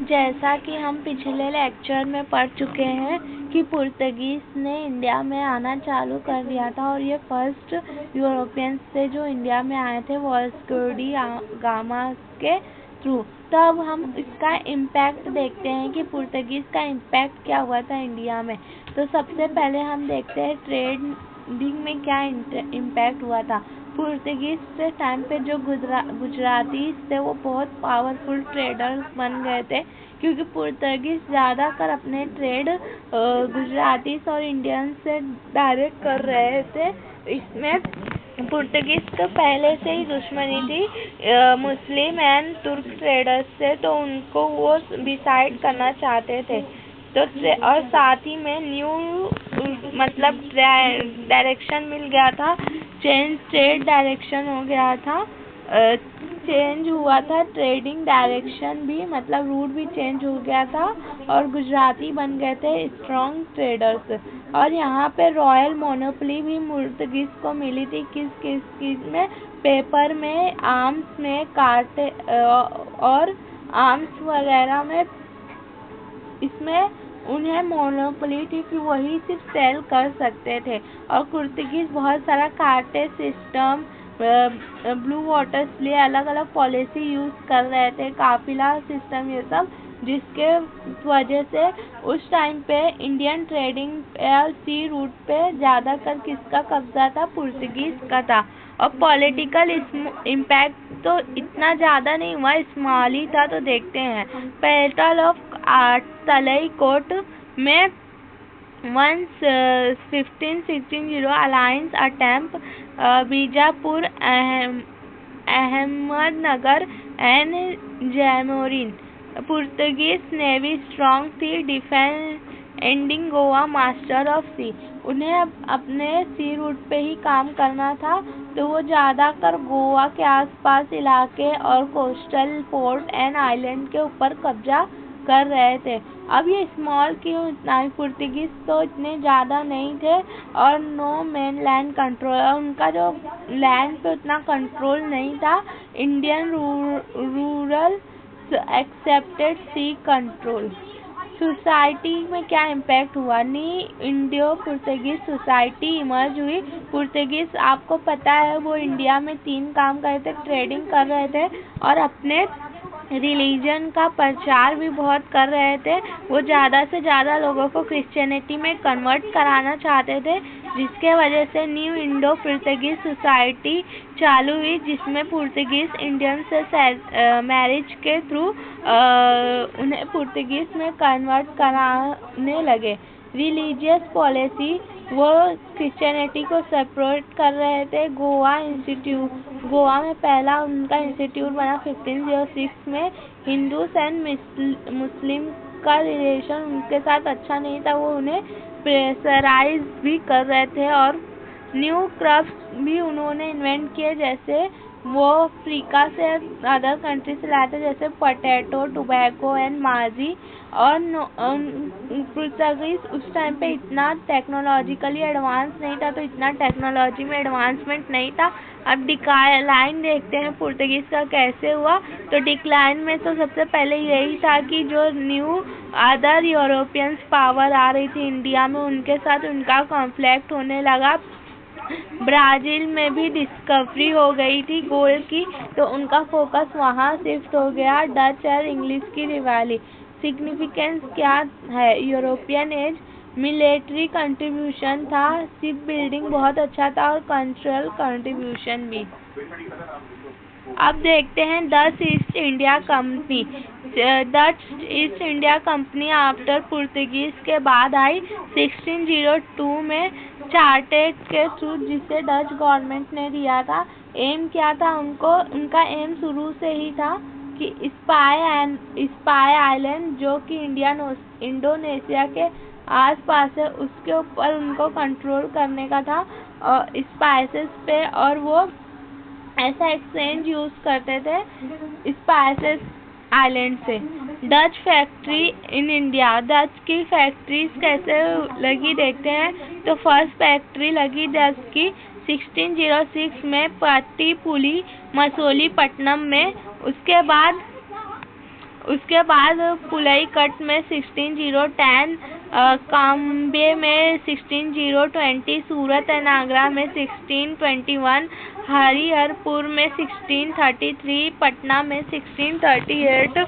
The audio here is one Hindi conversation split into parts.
जैसा कि हम पिछले लेक्चर में पढ़ चुके हैं कि पुर्तगीज ने इंडिया में आना चालू कर दिया था और ये फर्स्ट यूरोपियंस थे जो इंडिया में आए थे वास्को डी गामा के थ्रू। तो अब हम इसका इम्पैक्ट देखते हैं कि पुर्तगीज का इम्पैक्ट क्या हुआ था इंडिया में। तो सबसे पहले हम देखते हैं ट्रेडिंग में क्या इम्पैक्ट हुआ था। पुर्तगीज के टाइम पे जो गुजरातीज थे वो बहुत पावरफुल ट्रेडर्स बन गए थे, क्योंकि पुर्तगीज ज़्यादातर अपने ट्रेड गुजरातीज और इंडियंस से डायरेक्ट कर रहे थे। इसमें पुर्तगीज को पहले से ही दुश्मनी थी मुस्लिम एंड तुर्क ट्रेडर्स से, तो उनको वो डिसाइड करना चाहते थे। तो और साथ ही में न्यू मतलब डायरेक्शन मिल गया था, ट्रेड डायरेक्शन हो गया था, चेंज हुआ था ट्रेडिंग डायरेक्शन भी, मतलब रूट भी चेंज हो गया था और गुजराती बन गए थे स्ट्रॉन्ग ट्रेडर्स। और यहाँ पे रॉयल मोनोपोली भी पुर्तगीज को मिली थी। किस चीज़ में? पेपर में, आर्म्स में, काटे और आर्म्स वगैरह में इसमें उन्हें मोनोपोली थी कि वही सिर्फ सेल कर सकते थे। और पुर्तगीज बहुत सारा कार्टे सिस्टम, ब्लू वाटर लिए अलग अलग पॉलिसी यूज कर रहे थे, काफिला सिस्टम, ये सब, जिसके वजह से उस टाइम पे इंडियन ट्रेडिंग सी रूट पे ज़्यादातर किसका कब्जा था? पुर्तगीज का था। और पॉलिटिकल इम्पैक्ट तो इतना ज़्यादा नहीं हुआ, स्मॉल ही था। तो देखते हैं, बैटल ऑफ तलईकोट में 1560 alliance attempt, Bijapur, Ahmednagar and Zamorin. Portuguese navy strong थी, डिफेंडिंग गोवा मास्टर ऑफ सी। उन्हें अपने सी रूट पे ही काम करना था, तो वो ज़्यादातर गोवा के आसपास इलाके और कोस्टल पोर्ट एंड आइलैंड के ऊपर कब्जा कर रहे थे। अब ये स्मॉल क्यों इतना? पुर्तगीज तो इतने ज़्यादा नहीं थे और नो मेन लैंड कंट्रोल, उनका जो लैंड पे उतना कंट्रोल नहीं था। Indian ruler accepted sea control. Society में क्या इम्पैक्ट हुआ? नी इंडियो पुर्तगीज सोसाइटी इमर्ज हुई। पुर्तगीज, आपको पता है, वो इंडिया में 3 काम कर रहे थे, ट्रेडिंग कर रहे थे और अपने रिलीजन का प्रचार भी बहुत कर रहे थे। वो ज़्यादा से ज़्यादा लोगों को क्रिश्चियनिटी में कन्वर्ट कराना चाहते थे, जिसके वजह से न्यू इंडो पुर्तगीज सोसाइटी चालू हुई, जिसमें पुर्तगीज इंडियन से मैरिज के थ्रू उन्हें पुर्तगीज में कन्वर्ट कराने लगे। रिलीजियस पॉलिसी, वो क्रिश्चियनिटी को सपोर्ट कर रहे थे। गोवा में पहला उनका इंस्टीट्यूट बना 1506 में। हिंदूस एंड मुस्लिम का रिलेशन उनके साथ अच्छा नहीं था, वो उन्हें प्रेशराइज भी कर रहे थे। और न्यू क्रॉप्स भी उन्होंने इन्वेंट किए, जैसे वो अफ्रीका से अदर कंट्री से लाए थे, जैसे पोटैटो, टोबैको एंड माजी। और पुर्तगीज उस टाइम पे इतना टेक्नोलॉजिकली एडवांस नहीं था, तो इतना टेक्नोलॉजी में एडवांसमेंट नहीं था। अब डिक्लाइन देखते हैं पुर्तगीज का कैसे हुआ। तो डिक्लाइन में तो सबसे पहले यही था कि जो न्यू अदर यूरोपियंस पावर आ रही थी इंडिया में, उनके साथ उनका कॉन्फ्लिक्ट होने लगा। ब्राज़ील में भी डिस्कवरी हो गई थी गोल्ड की, तो उनका फोकस वहाँ शिफ्ट हो गया। डच और इंग्लिश की रिवाली। सिग्निफिकेंस क्या है? यूरोपियन एज, मिलिट्री कंट्रीब्यूशन था, शिप बिल्डिंग बहुत अच्छा था और कल्चरल कंट्रीब्यूशन भी। अब देखते हैं Dutch East India company. Dutch East India company after Portuguese के बाद आई 1602 में चार्टेड के थ्रू, जिसे डच गवर्नमेंट ने दिया था। एम क्या था उनका एम शुरू से ही था कि स्पाई आइलैंड, जो कि इंडोनेशिया के आसपास है, उसके ऊपर उनको कंट्रोल करने का था और स्पाइसेस पे, और वो ऐसा एक्सचेंज यूज करते थे स्पाइसेस आइलैंड से। Dutch factory in India. Dutch की फैक्ट्रीज कैसे लगी देखते हैं। तो फर्स्ट फैक्ट्री लगी डच की 1606 में पट्टीपुली, मसूलीपट्टनम में। उसके बाद उसके बाद पुलईकट में 16,010, काम्बे में 16,020, सूरत एंड आगरा में 1621, हरिहरपुर में 1633, पटना में 1638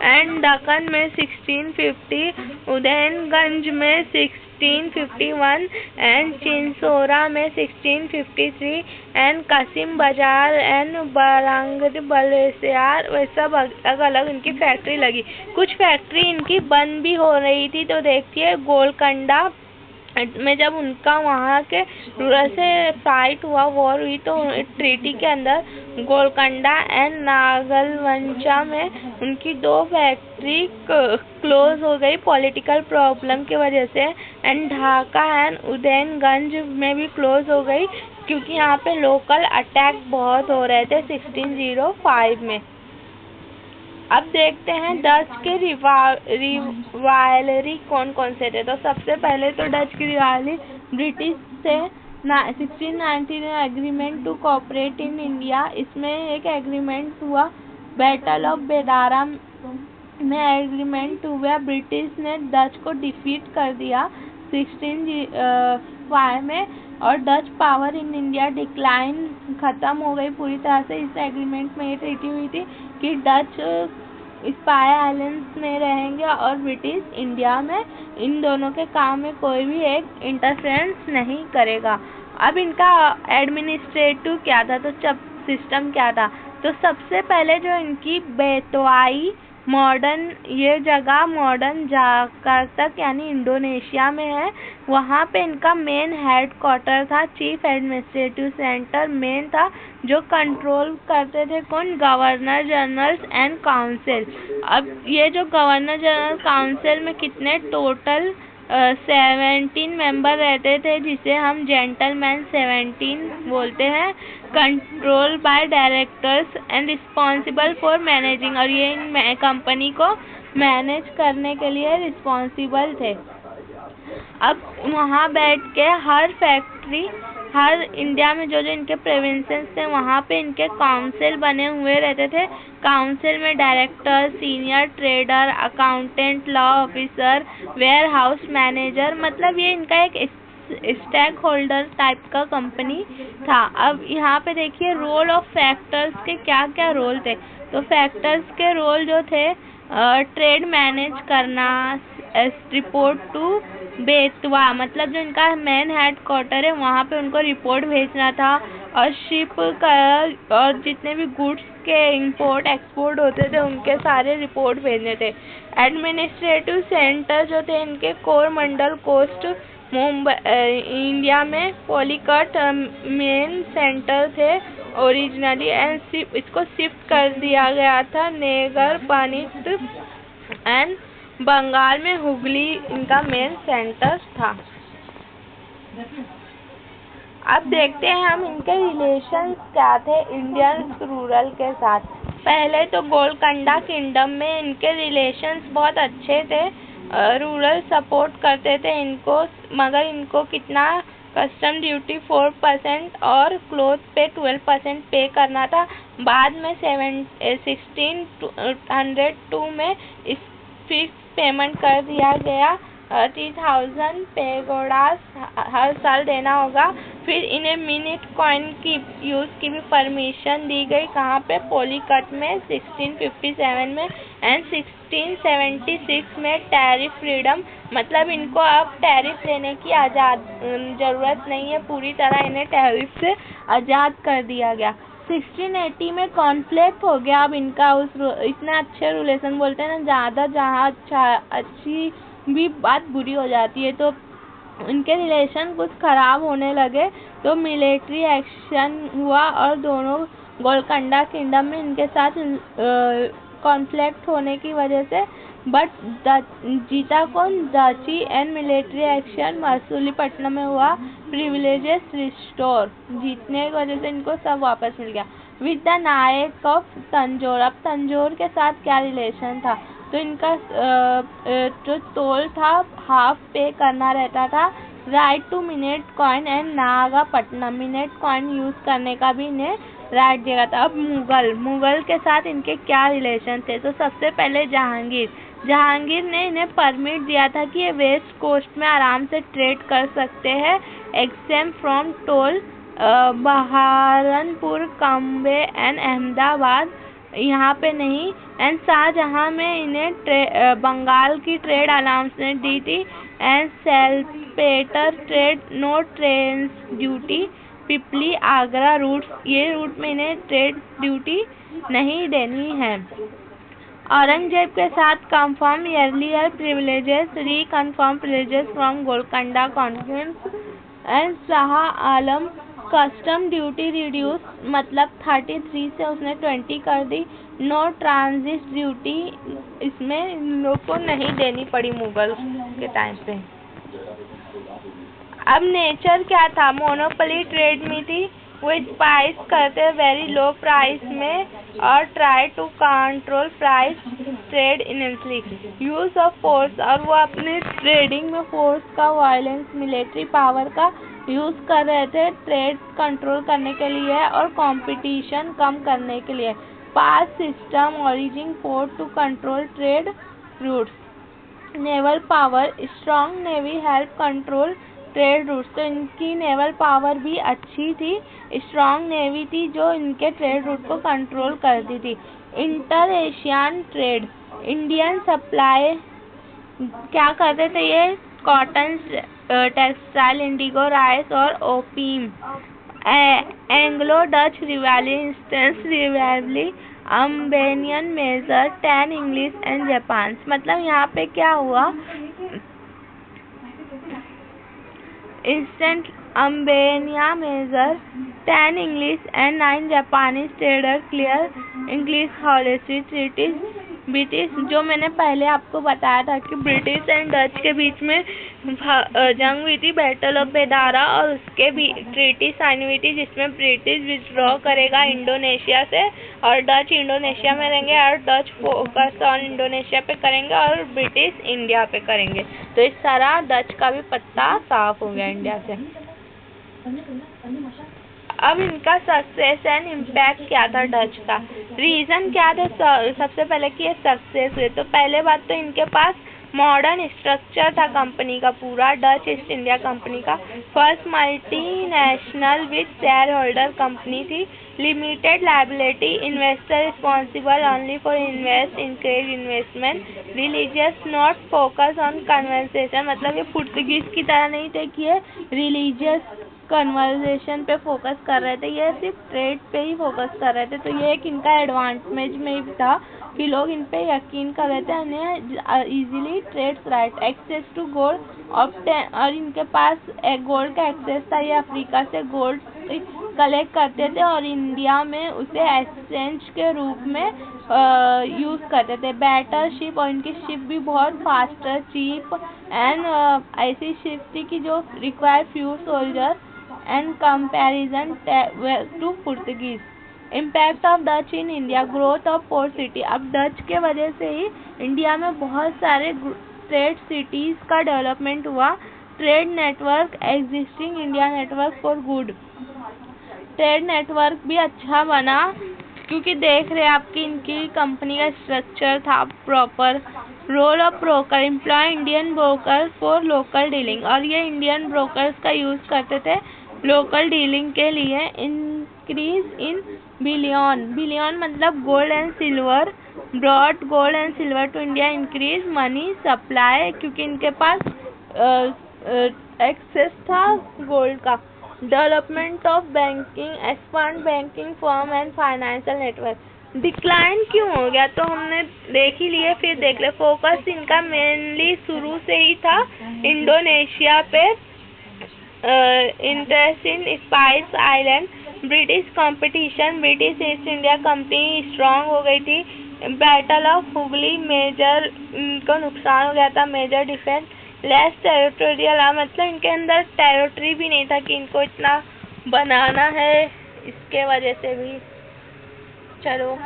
एंड दक्कन में 1650, उदयनगंज में 1651 एंड चिंसोरा में 1653 एंड कासिम बाजार एंड बारांगीर बलसियार। वे सब अलग अलग इनकी फैक्ट्री लगी। कुछ फैक्ट्री इनकी बंद भी हो रही थी। तो देखिए गोलकंडा में जब उनका वहाँ के रूरल से फाइट हुआ, वॉर हुई, तो ट्रीटी के अंदर गोलकंडा एंड नागलवंचा में उनकी 2 फैक्ट्री क्लोज हो गई पॉलिटिकल प्रॉब्लम की वजह से। एंड ढाका एंड उदयनगंज में भी क्लोज हो गई क्योंकि यहाँ पे लोकल अटैक बहुत हो रहे थे 1605 में। अब देखते हैं डच के रिवायलरी कौन कौन से थे। तो सबसे पहले तो डच की रिवायलरी ब्रिटिश से 1619 agreement to cooperate in India. इसमें एक एग्रीमेंट हुआ, बैटल ऑफ बेदारा में एग्रीमेंट हुआ। ब्रिटिश ने डच को डिफीट कर दिया 1605 में और Dutch power in India decline खत्म हो गई पूरी तरह से। इस एग्रीमेंट में ये ट्रीटी हुई थी कि डच स्पाई आइलैंड्स में रहेंगे और ब्रिटिश इंडिया में। इन दोनों के काम में कोई भी एक इंटरफेरेंस नहीं करेगा। अब इनका एडमिनिस्ट्रेटिव क्या था, तो सिस्टम क्या था। तो सबसे पहले जो इनकी बेतवाई मॉडर्न, ये जगह मॉडर्न जकार्ता यानी इंडोनेशिया में है। वहाँ पे इनका मेन हेड क्वार्टर था, चीफ एडमिनिस्ट्रेटिव सेंटर मेन था, जो कंट्रोल करते थे कौन, गवर्नर जनरल एंड काउंसिल। अब ये जो गवर्नर जनरल काउंसिल में कितने टोटल 17 मेंबर रहते थे, जिसे हम जेंटलमैन 17 बोलते हैं। Control by directors and responsible for managing, और ये इन कंपनी को मैनेज करने के लिए रिस्पॉन्सिबल थे। अब वहाँ बैठ के हर फैक्ट्री, हर इंडिया में जो जो इनके प्रोविंसेस थे वहाँ पे इनके काउंसिल बने हुए रहते थे। काउंसिल में director, senior trader, accountant, law officer, warehouse manager, मतलब ये इनका एक स्टेक होल्डर टाइप का कंपनी था। अब यहाँ पे देखिए रोल ऑफ फैक्टर्स के क्या क्या रोल थे। तो फैक्टर्स के रोल जो थे, ट्रेड मैनेज करना, रिपोर्ट टू बेतवा, मतलब जो इनका मेन हेड क्वार्टर है वहाँ पे उनको रिपोर्ट भेजना था, और शिप का और जितने भी गुड्स के इंपोर्ट एक्सपोर्ट होते थे उनके सारे रिपोर्ट भेजने थे। एडमिनिस्ट्रेटिव सेंटर जो थे इनके कोरमंडल कोस्ट मुंबई इंडिया में, पॉलीकट मेन सेंटर थे ओरिजिनली एंड इसको शिफ्ट कर दिया गया था नेगर पानीत एंड बंगाल में हुगली इनका मेन सेंटर था। अब देखते हैं हम इनके रिलेशंस क्या थे इंडियन रूरल के साथ। पहले तो गोलकंडा किंगडम में इनके रिलेशंस बहुत अच्छे थे, रूरल सपोर्ट करते थे इनको, मगर इनको कितना कस्टम ड्यूटी 4% और क्लोथ पे 12% पे करना था। बाद में 1602 में इस फिक्स पेमेंट कर दिया गया, 3000 पेगोडास हर साल देना होगा। फिर इन्हें मिनट कॉइन की यूज़ की भी परमिशन दी गई, कहाँ पे, पॉलीकट में 1657 में एंड 1676 में टैरिफ फ्रीडम, मतलब इनको अब टैरिफ देने की ज़रूरत नहीं है, पूरी तरह इन्हें टैरिफ से आज़ाद कर दिया गया। 1680 में कॉन्फ्लिक्ट हो गया। अब इनका उस इतने अच्छे रिलेशन बोलते हैं ना, जहाँ अच्छी भी बात बुरी हो जाती है, तो इनके रिलेशन कुछ खराब होने लगे, तो मिलिट्री एक्शन हुआ और दोनों गोलकंडा किंगडम में इनके साथ कॉन्फ्लिक्ट होने की वजह से बट जीता कौन, duchy and military action Masulipatnam में हुआ। प्रिविलेजेस रिस्टोर, जीतने की वजह से इनको सब वापस मिल गया। With the Nayak of Tanjore, अब तंजौर के साथ क्या रिलेशन था, तो इनका जो टोल था हाफ पे करना रहता था। Right to minute coin and Nagapattinam, minute coin use करने का भी इन्हें राइट जगह था। अब मुगल के साथ इनके क्या रिलेशन थे? तो सबसे पहले जहांगीर ने इन्हें परमिट दिया था कि ये वेस्ट कोस्ट में आराम से ट्रेड कर सकते हैं, एक्सेम फ्रॉम टोल। बहारनपुर, कम्बे एंड अहमदाबाद यहाँ पे नहीं। एंड शाहजहां में इन्हें बंगाल की ट्रेड अलाउंसमेंट दी थी। And saltpetre trade, no train duty. Pipli, Agra routes, ये रूट में इन्हें ट्रेड ड्यूटी नहीं देनी है। औरंगजेब के साथ confirm earlier privileges, reconfirm privileges from Golconda conference. And Shah Alam, custom duty reduce, मतलब 33 से उसने 20 कर दी। नो ट्रांजिट ड्यूटी, इसमें इन लोग को नहीं देनी पड़ी मुगल के टाइम पे। अब नेचर क्या था? मोनोपोली ट्रेड में थी, विच प्राइस करते वेरी लो प्राइस में और try to control price trade initially. Use of force, और वो अपने ट्रेडिंग में फोर्स का, वायलेंस, मिलिट्री पावर का यूज कर रहे थे ट्रेड कंट्रोल करने के लिए और कंपटीशन कम करने के लिए। Pass system, origin port to control trade routes. Naval power, strong navy help control trade routes. तो इनकी नेवल पावर भी अच्छी थी, स्ट्रॉन्ग नेवी थी जो इनके ट्रेड रूट को कंट्रोल करती थी। Inter Asian trade, Indian supply क्या करते थे ये? कॉटन, टेक्सटाइल, इंडिगो, राइस और opium. Anglo Dutch rivalry, Amboyna massacre, 10 English and Japan. मतलब यहाँ पे क्या हुआ? Instant Amboyna massacre, 10 English and 9 Japanese trader clear English policy treaties. British, जो मैंने पहले आपको बताया था कि ब्रिटिश एंड डच के बीच में जंग हुई थी, बैटल ऑफ बेदारा, और उसके भी ट्रीटी साइन हुई थी जिसमें ब्रिटिश विथड्रॉ करेगा इंडोनेशिया से और डच इंडोनेशिया में रहेंगे और डच फोकस ऑन इंडोनेशिया पे करेंगे और ब्रिटिश इंडिया पे करेंगे। तो इस तरह डच का भी पत्ता साफ हो गया इंडिया से। अब इनका सक्सेस एंड इम्पैक्ट क्या था डच का? रीजन क्या था सबसे पहले कि ये सक्सेस हुए? तो पहले बात तो इनके पास मॉडर्न स्ट्रक्चर था कंपनी का पूरा, डच ईस्ट इंडिया कंपनी का। First multinational with share holder company थी। Limited liability, investor responsible only for invest, encourage investment. Religious, not focus on conversation, मतलब ये पुर्तगीज की तरह नहीं थे कि ये रिलीजियस कन्वर्सेशन पे फोकस कर रहे थे, ये सिर्फ ट्रेड पे ही फोकस कर रहे थे। तो ये एक इनका एडवांटेज में भी था कि लोग इन पे यकीन कर रहे थे, उन्हें easily trades right. Access to gold, और इनके पास गोल्ड का एक्सेस था, ये अफ्रीका से गोल्ड कलेक्ट करते थे और इंडिया में उसे एक्सचेंज के रूप में यूज करते थे। बेटर शिप, और इनकी शिप भी बहुत फास्टर, चीप एंड ऐसी शिप थी कि जो require few soldier and comparison to Portuguese. Impact of Dutch in India, growth of port city. अब डच के वजह से ही इंडिया में बहुत सारे ट्रेड सिटीज का डेवलपमेंट हुआ। Trade network, existing India network for good. Trade network भी अच्छा बना क्योंकि देख रहे आपकी इनकी कंपनी का स्ट्रक्चर था proper. Role of broker, employ Indian broker for local dealing, और ये इंडियन ब्रोकर्स का यूज करते थे लोकल डीलिंग के लिए। इंक्रीज इन बिलियन मतलब gold and silver, broad gold and silver to India, increase money supply क्योंकि इनके पास एक्सेस था गोल्ड का। Development of banking, expand banking firm and financial network. Decline क्यों हो गया तो हमने देख ही लिए, फिर देख ले। फोकस इनका मेनली शुरू से ही था इंडोनेशिया पे, interest in spice island. British competition, British east India company strong हो गई थी। बैटल ऑफ हुगली, मेजर इनको नुकसान हो गया था, मेजर डिफेंस। लेस टेरिटोरियल, मतलब इनके अंदर टेरिटरी भी नहीं था कि इनको इतना बनाना है, इसके वजह से भी। चलो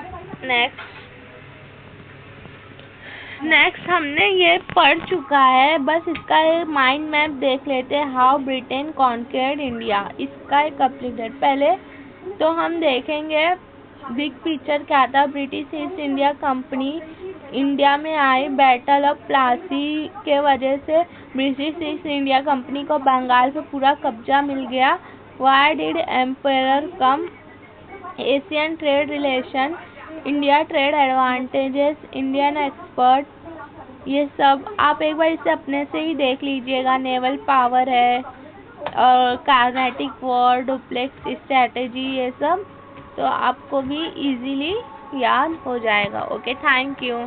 नेक्स्ट हमने ये पढ़ चुका है, बस इसका एक माइंड मैप देख लेते हैं। हाउ ब्रिटेन कॉन्क्वेर्ड इंडिया, इसका एक कंप्लीटेड। पहले तो हम देखेंगे बिग पिक्चर क्या था। British east India company India में आई। बैटल ऑफ प्लासी के वजह से ब्रिटिश ईस्ट इंडिया कंपनी को बंगाल पे पूरा कब्जा मिल गया। Why did empire come? Asian trade relation, India trade advantages, Indian expert, ये सब आप एक बार इसे अपने से ही देख लीजिएगा। नेवल पावर है और कार्नेटिक वॉर, डुप्लेक्स स्ट्रैटेजी, ये सब तो आपको भी इजीली याद हो जाएगा। Okay, thank you.